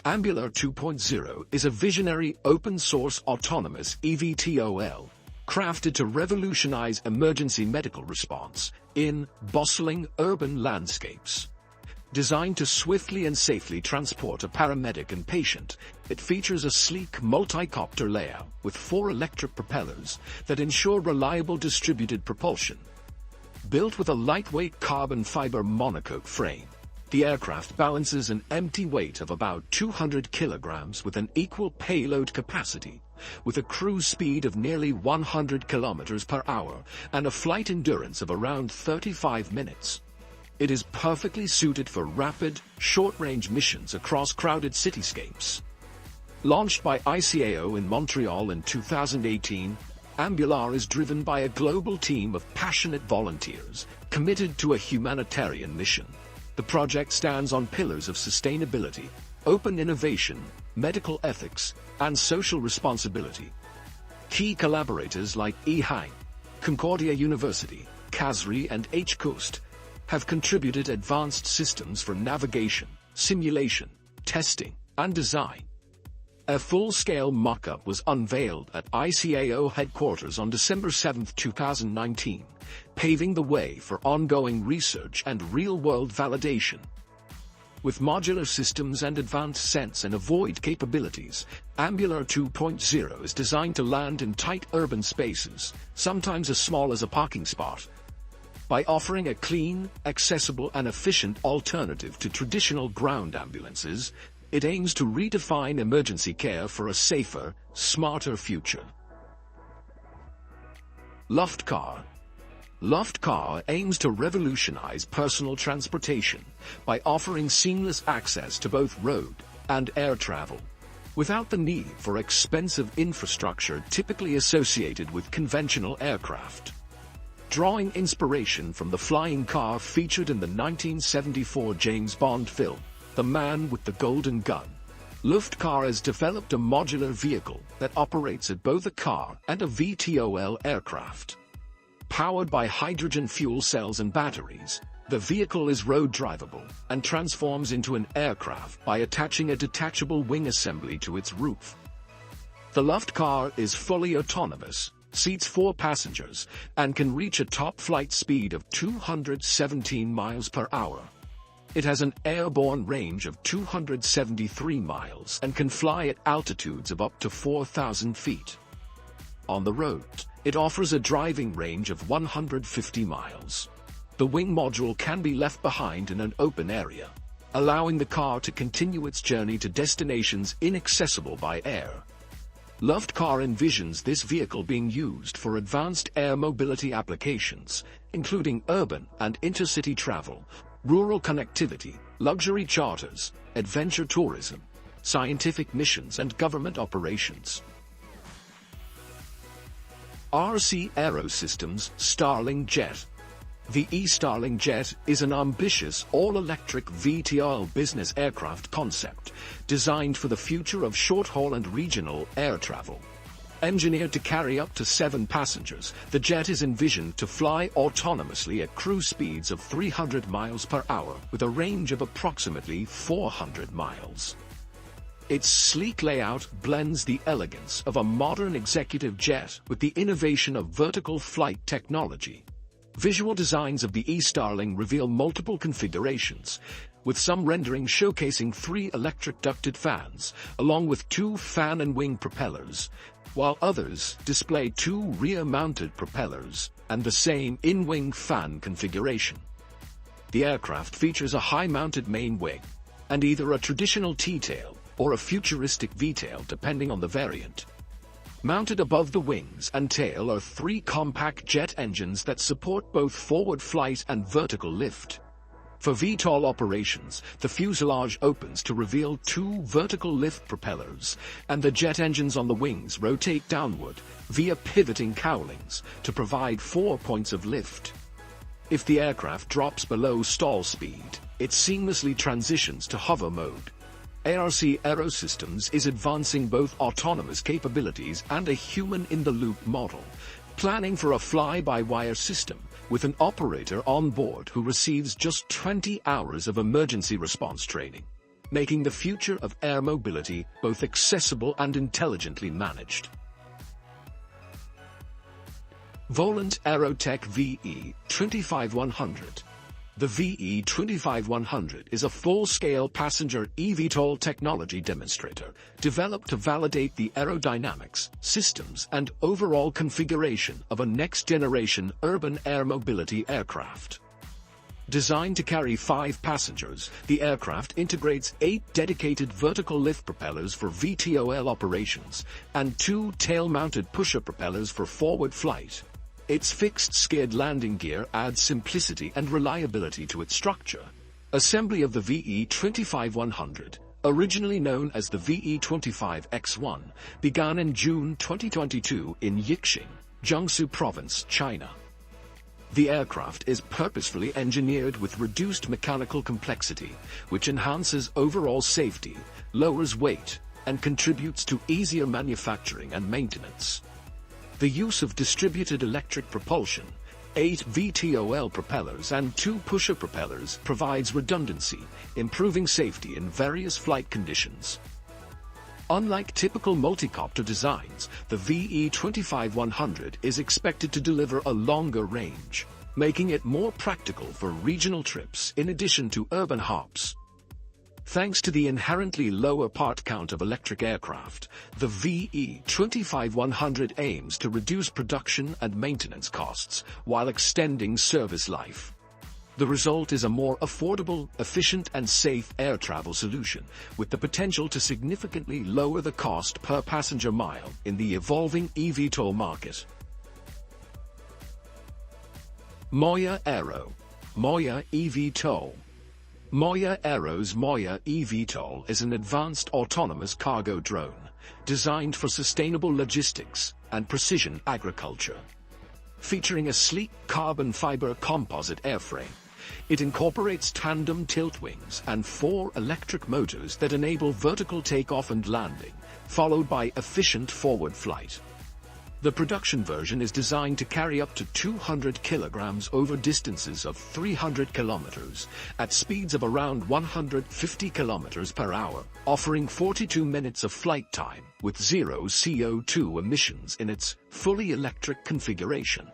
Ambulor 2.0 is a visionary open-source autonomous eVTOL, crafted to revolutionize emergency medical response in bustling urban landscapes. Designed to swiftly and safely transport a paramedic and patient, it features a sleek multi-copter layout with 4 electric propellers that ensure reliable distributed propulsion. Built with a lightweight carbon fiber monocoque frame, the aircraft balances an empty weight of about 200 kilograms with an equal payload capacity, with a cruise speed of nearly 100 kilometers per hour and a flight endurance of around 35 minutes. It is perfectly suited for rapid, short-range missions across crowded cityscapes. Launched by ICAO in Montreal in 2018, Ambulor is driven by a global team of passionate volunteers committed to a humanitarian mission. The project stands on pillars of sustainability, open innovation, medical ethics, and social responsibility. Key collaborators like EHang, Concordia University, CASRI, and HCoast have contributed advanced systems for navigation, simulation, testing, and design. A full-scale mock-up was unveiled at ICAO headquarters on December 7, 2019, paving the way for ongoing research and real-world validation. With modular systems and advanced sense and avoid capabilities, Ambulor 2.0 is designed to land in tight urban spaces, sometimes as small as a parking spot. By offering a clean, accessible, and efficient alternative to traditional ground ambulances, it aims to redefine emergency care for a safer, smarter future. Luftcar. Luftcar aims to revolutionize personal transportation by offering seamless access to both road and air travel, without the need for expensive infrastructure typically associated with conventional aircraft. Drawing inspiration from the flying car featured in the 1974 James Bond film, The Man with the Golden Gun, Luftcar has developed a modular vehicle that operates as both a car and a VTOL aircraft. Powered by hydrogen fuel cells and batteries, the vehicle is road drivable and transforms into an aircraft by attaching a detachable wing assembly to its roof. The Luftcar is fully autonomous, seats 4 passengers, and can reach a top flight speed of 217 miles per hour. It has an airborne range of 273 miles and can fly at altitudes of up to 4,000 feet. On the road, it offers a driving range of 150 miles. The wing module can be left behind in an open area, allowing the car to continue its journey to destinations inaccessible by air. Luftcar envisions this vehicle being used for advanced air mobility applications, including urban and intercity travel, rural connectivity, luxury charters, adventure tourism, scientific missions, and government operations. RC Aerosystems Starling Jet. The eStarling Jet is an ambitious all-electric VTOL business aircraft concept designed for the future of short-haul and regional air travel. Engineered to carry up to 7 passengers, the jet is envisioned to fly autonomously at cruise speeds of 300 miles per hour with a range of approximately 400 miles. Its sleek layout blends the elegance of a modern executive jet with the innovation of vertical flight technology. Visual designs of the eStarling reveal multiple configurations, with some renderings showcasing 3 electric ducted fans, along with 2 fan and wing propellers, while others display 2 rear-mounted propellers and the same in-wing fan configuration. The aircraft features a high-mounted main wing, and either a traditional T-tail or a futuristic V-tail depending on the variant. Mounted above the wings and tail are 3 compact jet engines that support both forward flight and vertical lift. For VTOL operations, the fuselage opens to reveal 2 vertical lift propellers, and the jet engines on the wings rotate downward via pivoting cowlings to provide 4 points of lift. If the aircraft drops below stall speed, it seamlessly transitions to hover mode. ARC Aerosystems is advancing both autonomous capabilities and a human-in-the-loop model, planning for a fly-by-wire system with an operator on board who receives just 20 hours of emergency response training. making the future of air mobility both accessible and intelligently managed. Volant Aerotech VE25100. The VE25100 is a full-scale passenger eVTOL technology demonstrator developed to validate the aerodynamics, systems, and overall configuration of a next-generation urban air mobility aircraft. Designed to carry 5 passengers, the aircraft integrates 8 dedicated vertical lift propellers for VTOL operations and 2 tail-mounted pusher propellers for forward flight. Its fixed skid landing gear adds simplicity and reliability to its structure. Assembly of the VE25100, originally known as the VE25X1, began in June 2022 in Yixing, Jiangsu Province, China. The aircraft is purposefully engineered with reduced mechanical complexity, which enhances overall safety, lowers weight, and contributes to easier manufacturing and maintenance. The use of distributed electric propulsion, 8 VTOL propellers and 2 pusher propellers provides redundancy, improving safety in various flight conditions. Unlike typical multicopter designs, the VE25100 is expected to deliver a longer range, making it more practical for regional trips in addition to urban hops. Thanks to the inherently lower part count of electric aircraft, the VE25100 aims to reduce production and maintenance costs while extending service life. The result is a more affordable, efficient, and safe air travel solution, with the potential to significantly lower the cost per passenger mile in the evolving eVTOL market. Moya Aero, Moya eVTOL. Moya Aero's Moya eVTOL is an advanced autonomous cargo drone, designed for sustainable logistics and precision agriculture. Featuring a sleek carbon fiber composite airframe, it incorporates tandem tilt wings and 4 electric motors that enable vertical takeoff and landing, followed by efficient forward flight. The production version is designed to carry up to 200 kilograms over distances of 300 kilometers at speeds of around 150 kilometers per hour, offering 42 minutes of flight time with 0 CO2 emissions in its fully electric configuration.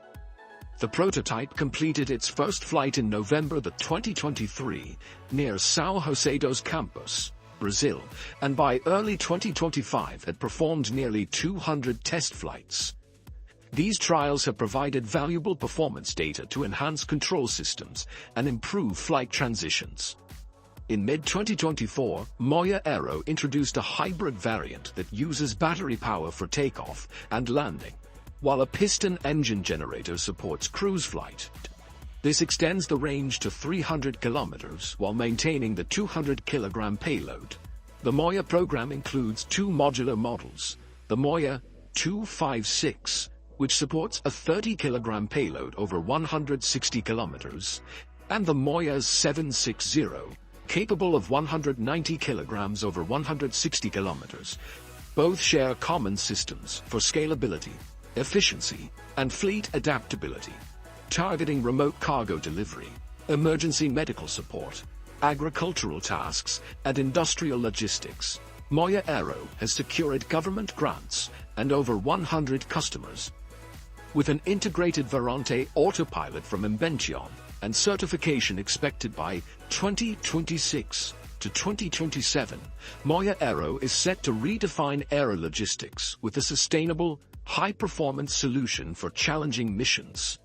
The prototype completed its first flight in November 2023 near São José dos Campos, Brazil, and by early 2025 had performed nearly 200 test flights. These trials have provided valuable performance data to enhance control systems and improve flight transitions. In mid-2024, Moya Aero introduced a hybrid variant that uses battery power for takeoff and landing, while a piston engine generator supports cruise flight. This extends the range to 300 kilometers while maintaining the 200-kilogram payload. The Moya program includes 2 modular models, the Moya 256, which supports a 30-kilogram payload over 160 kilometers, and the Moya 760, capable of 190 kilograms over 160 kilometers. Both share common systems for scalability, efficiency, and fleet adaptability, targeting remote cargo delivery, emergency medical support, agricultural tasks, and industrial logistics. Moya Aero has secured government grants and over 100 customers. With an integrated Varante autopilot from Invention and certification expected by 2026 to 2027, Moya Aero is set to redefine aero logistics with a sustainable, high-performance solution for challenging missions.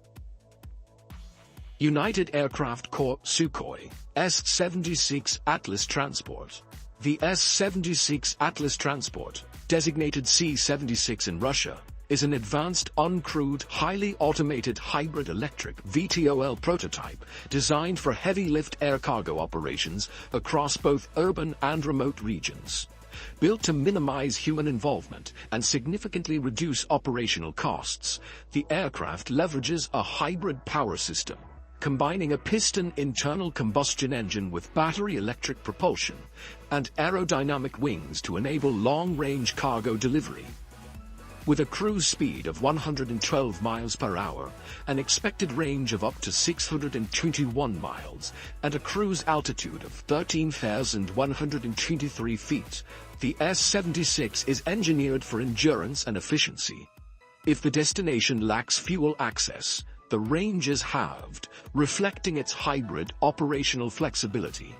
United Aircraft Corp. Sukhoi S-76 Atlas Transport. The S-76 Atlas Transport, designated C-76 in Russia, is an advanced uncrewed, highly automated hybrid electric VTOL prototype designed for heavy-lift air cargo operations across both urban and remote regions. Built to minimize human involvement and significantly reduce operational costs, the aircraft leverages a hybrid power system, combining a piston internal combustion engine with battery electric propulsion and aerodynamic wings to enable long-range cargo delivery. With a cruise speed of 112 miles per hour, an expected range of up to 621 miles, and a cruise altitude of 13,123 feet, the S-76 is engineered for endurance and efficiency. If the destination lacks fuel access, the range is halved, reflecting its hybrid operational flexibility.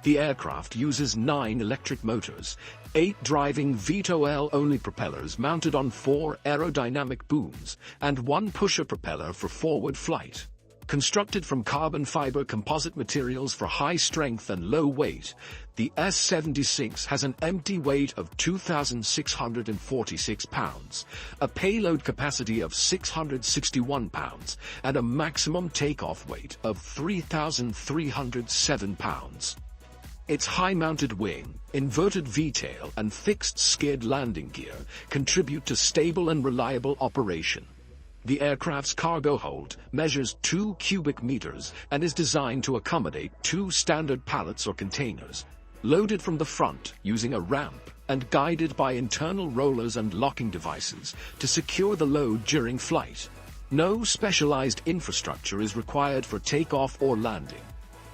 The aircraft uses 9 electric motors, 8 driving eVTOL-only propellers mounted on 4 aerodynamic booms, and 1 pusher propeller for forward flight. Constructed from carbon fiber composite materials for high strength and low weight, the S-76 has an empty weight of 2,646 pounds, a payload capacity of 661 pounds, and a maximum takeoff weight of 3,307 pounds. Its high-mounted wing, inverted V-tail and fixed skid landing gear contribute to stable and reliable operation. The aircraft's cargo hold measures 2 cubic meters and is designed to accommodate 2 standard pallets or containers, loaded from the front using a ramp and guided by internal rollers and locking devices to secure the load during flight. No specialized infrastructure is required for takeoff or landing,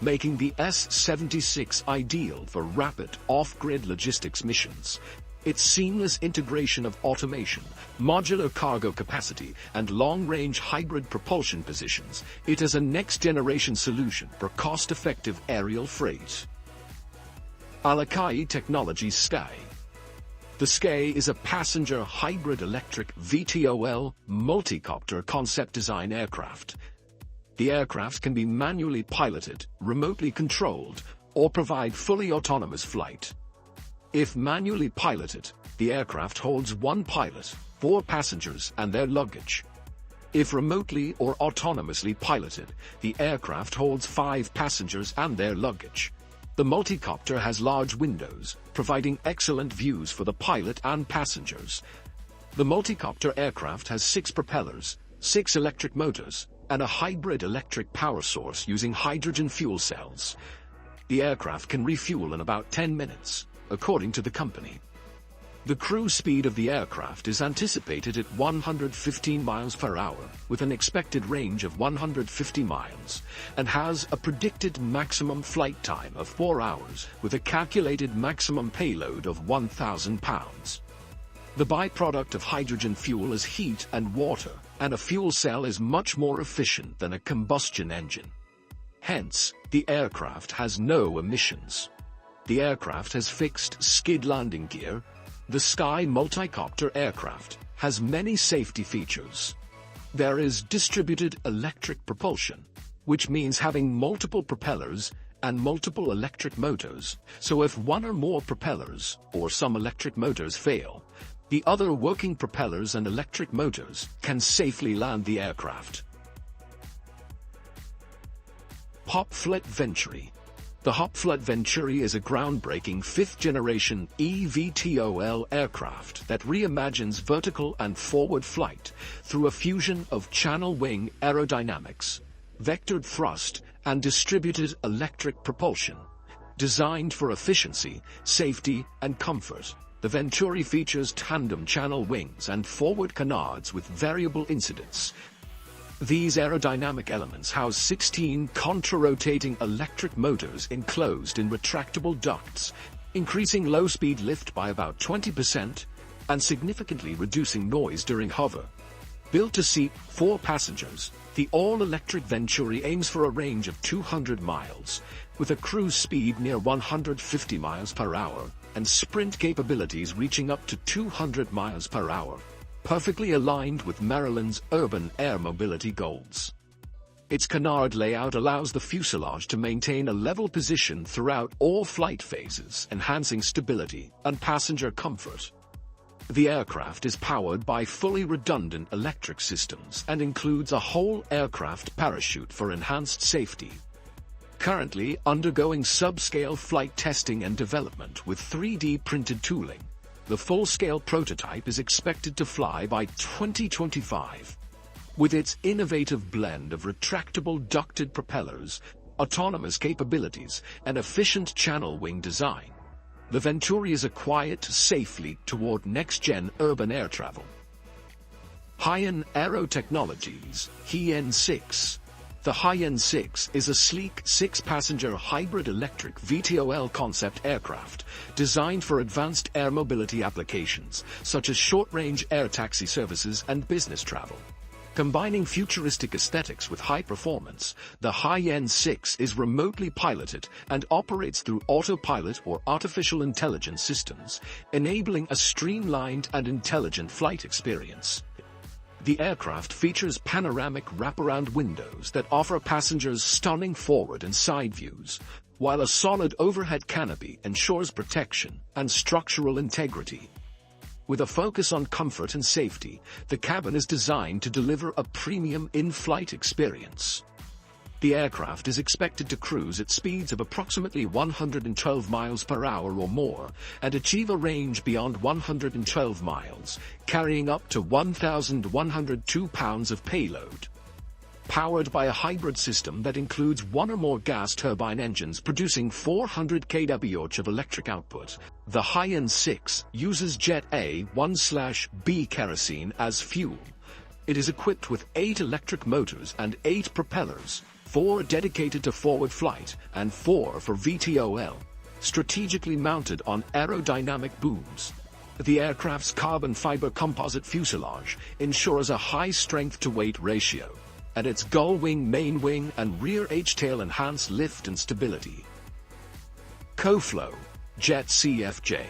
making the S-76 ideal for rapid off-grid logistics missions. Its seamless integration of automation, modular cargo capacity, and long-range hybrid propulsion positions it as a next-generation solution for cost-effective aerial freight. Alakai Technologies Sky. The Sky is a passenger hybrid electric VTOL multicopter concept design aircraft. The aircraft can be manually piloted, remotely controlled, or provide fully autonomous flight. If manually piloted, the aircraft holds 1 pilot, 4 passengers and their luggage. If remotely or autonomously piloted, the aircraft holds 5 passengers and their luggage. The multicopter has large windows, providing excellent views for the pilot and passengers. The multicopter aircraft has 6 propellers, 6 electric motors, and a hybrid electric power source using hydrogen fuel cells. The aircraft can refuel in about 10 minutes, according to the company. The cruise speed of the aircraft is anticipated at 115 miles per hour, with an expected range of 150 miles, and has a predicted maximum flight time of 4 hours, with a calculated maximum payload of 1,000 pounds. The byproduct of hydrogen fuel is heat and water, and a fuel cell is much more efficient than a combustion engine. Hence, the aircraft has no emissions. The aircraft has fixed skid landing gear. The Sky multicopter aircraft has many safety features. There is distributed electric propulsion, which means having multiple propellers and multiple electric motors, so if one or more propellers or some electric motors fail, the other working propellers and electric motors can safely land the aircraft. Hopflight Venturi. The Hopflight Venturi is a groundbreaking 5th-generation eVTOL aircraft that reimagines vertical and forward flight through a fusion of channel wing aerodynamics, vectored thrust, and distributed electric propulsion. Designed for efficiency, safety, and comfort, the Venturi features tandem channel wings and forward canards with variable incidence. These aerodynamic elements house 16 contra-rotating electric motors enclosed in retractable ducts, increasing low-speed lift by about 20% and significantly reducing noise during hover. Built to seat 4 passengers, the all-electric Venturi aims for a range of 200 miles, with a cruise speed near 150 miles per hour and sprint capabilities reaching up to 200 miles per hour. Perfectly aligned with Maryland's urban air mobility goals. Its canard layout allows the fuselage to maintain a level position throughout all flight phases, enhancing stability and passenger comfort. The aircraft is powered by fully redundant electric systems and includes a whole aircraft parachute for enhanced safety. Currently undergoing subscale flight testing and development with 3D printed tooling, the full-scale prototype is expected to fly by 2025. With its innovative blend of retractable ducted propellers, autonomous capabilities, and efficient channel wing design, the Venturi is a quiet, safe leap toward next-gen urban air travel. High-End Aero Technologies, HEN6. The HEN6 is a sleek 6-passenger hybrid electric VTOL concept aircraft designed for advanced air mobility applications such as short-range air taxi services and business travel. Combining futuristic aesthetics with high performance, the HEN6 is remotely piloted and operates through autopilot or artificial intelligence systems, enabling a streamlined and intelligent flight experience. The aircraft features panoramic wraparound windows that offer passengers stunning forward and side views, while a solid overhead canopy ensures protection and structural integrity. With a focus on comfort and safety, the cabin is designed to deliver a premium in-flight experience. The aircraft is expected to cruise at speeds of approximately 112 miles per hour or more and achieve a range beyond 112 miles, carrying up to 1,102 pounds of payload. Powered by a hybrid system that includes one or more gas turbine engines producing 400 kWh of electric output, the HEN6 uses Jet A1/B kerosene as fuel. It is equipped with 8 electric motors and 8 propellers, 4 dedicated to forward flight and 4 for VTOL, strategically mounted on aerodynamic booms. The aircraft's carbon fiber composite fuselage ensures a high strength-to-weight ratio, and its gull wing, main wing, and rear H-tail enhance lift and stability. CoFlow Jet CFJ.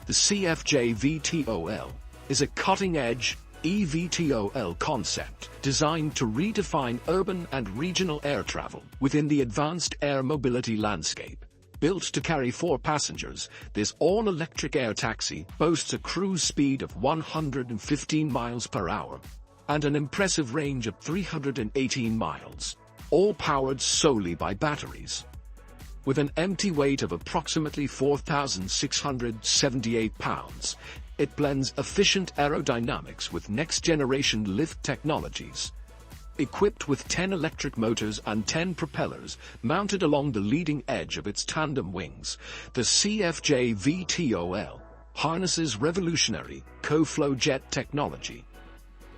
The CFJ VTOL is a cutting-edge eVTOL concept designed to redefine urban and regional air travel within the advanced air mobility landscape. Built to carry 4 passengers, this all-electric air taxi boasts a cruise speed of 115 miles per hour and an impressive range of 318 miles, all powered solely by batteries. With an empty weight of approximately 4,678 pounds, it blends efficient aerodynamics with next-generation lift technologies. Equipped with 10 electric motors and 10 propellers mounted along the leading edge of its tandem wings, the CFJ VTOL harnesses revolutionary CoFlow jet technology.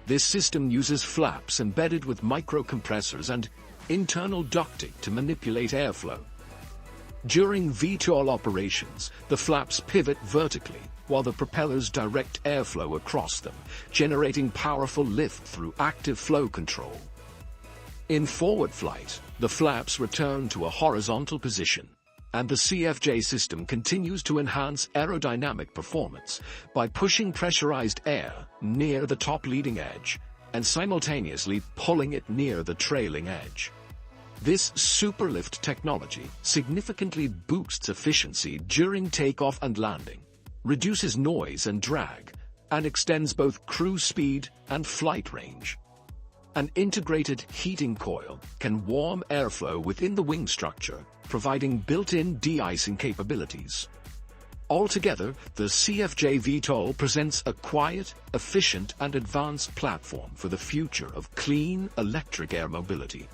This system uses flaps embedded with microcompressors and internal ducting to manipulate airflow. During VTOL operations, the flaps pivot vertically, while the propellers direct airflow across them, generating powerful lift through active flow control. In forward flight, the flaps return to a horizontal position, and the CFJ system continues to enhance aerodynamic performance by pushing pressurized air near the top leading edge and simultaneously pulling it near the trailing edge. This superlift technology significantly boosts efficiency during takeoff and landing, reduces noise and drag, and extends both cruise speed and flight range. An integrated heating coil can warm airflow within the wing structure, providing built-in de-icing capabilities. Altogether, the CFJ VTOL presents a quiet, efficient, and advanced platform for the future of clean, electric air mobility.